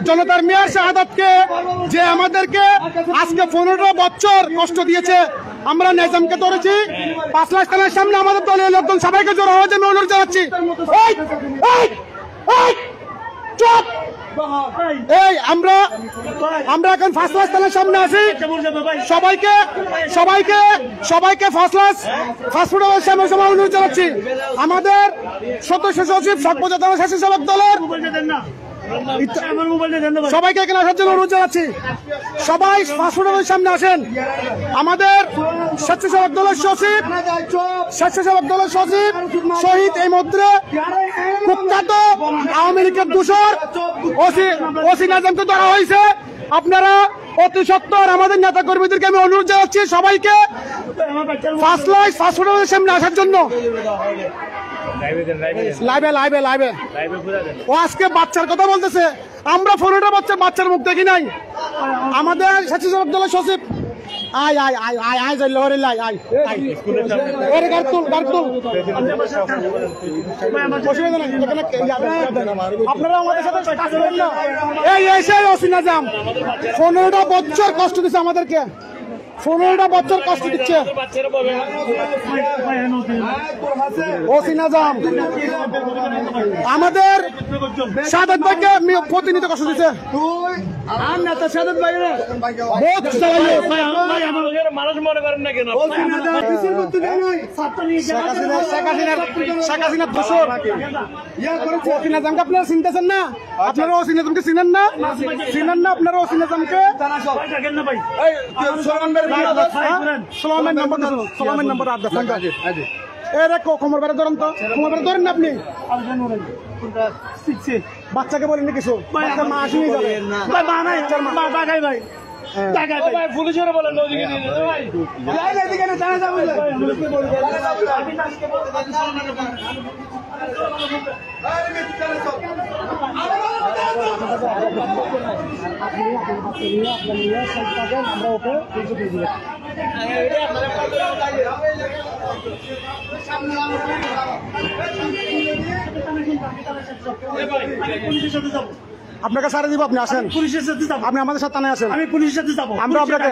জনতার মেয়র শাহাদাতকে যে আমাদেরকে আজকে 15 বছর কষ্ট দিয়েছে, আমরা নিজামকে ধরেছি 5 লাখ থানার সামনে আমাদের দলীয় লোকজন সবাইকে জড়ো হওয়ার জন্য অনুরোধ জানাচ্ছি। এই আমরা এখন ফার্স্ট ক্লাস থানার সামনে আছি, সবাইকে ফাস্টফুডের সামনে অনুরোধ জানাচ্ছি। আমাদের সদস্য সচিব সর্বোচ্চ থানা স্বেচ্ছাসেবক দলের সবাইকে এখানে আসার জন্য অনুরোধ জানাচ্ছি। সবাই ফাস্টফুডের সামনে আসেন। আমাদের স্বেচ্ছাসেবক দলের সচিব শহীদ এই মধ্যে কুখ্যাত আওয়ামী লীগের দূষর ওসি নাজমকে ধরা হয়েছে। আপনারা অতি সত্বর আমাদের নেতা কর্মীদেরকে আমি অনুরোধ জানাচ্ছি সবাইকে ফাস্টফুডের সামনে আসার জন্য। লাইভে ও আজকে বাচ্চার কথা বলতেছে, আমরা 15 বাচ্চার মুখ দেখি নাই। আমাদের স্বেচ্ছাসেবক দলের সচিব আপনারা আমাদের সাথে 15 বছর কষ্ট দিচ্ছে আমাদেরকে, 15 বছর কষ্ট দিচ্ছে ওসি নাজাম। আমাদের শাহাদাত ভাইকে প্রতিনিয়ত কষ্ট দিচ্ছে। মানুষ মনে করেন না কেন আপনারা চিনতেছেন না? আপনারা ওসি নাজামকে চিনেন না? আপনারা ওসি নাজামকে কোমর বেড়ে ধরেন তো, কোমর বেড়ে ধরেন না আপনি। বাচ্চাকে বলেন না কিছু, মা আসেনি যাবে ভাই পুলিশের বলেন আমরা ওকে আপনাকে সারা দিব, আপনি আসেন, পুলিশের সাথে যাবো, আপনি আমাদের সাথে থানায় আসেন, আমি পুলিশের সাথে যাবো, আমরা আপনাকে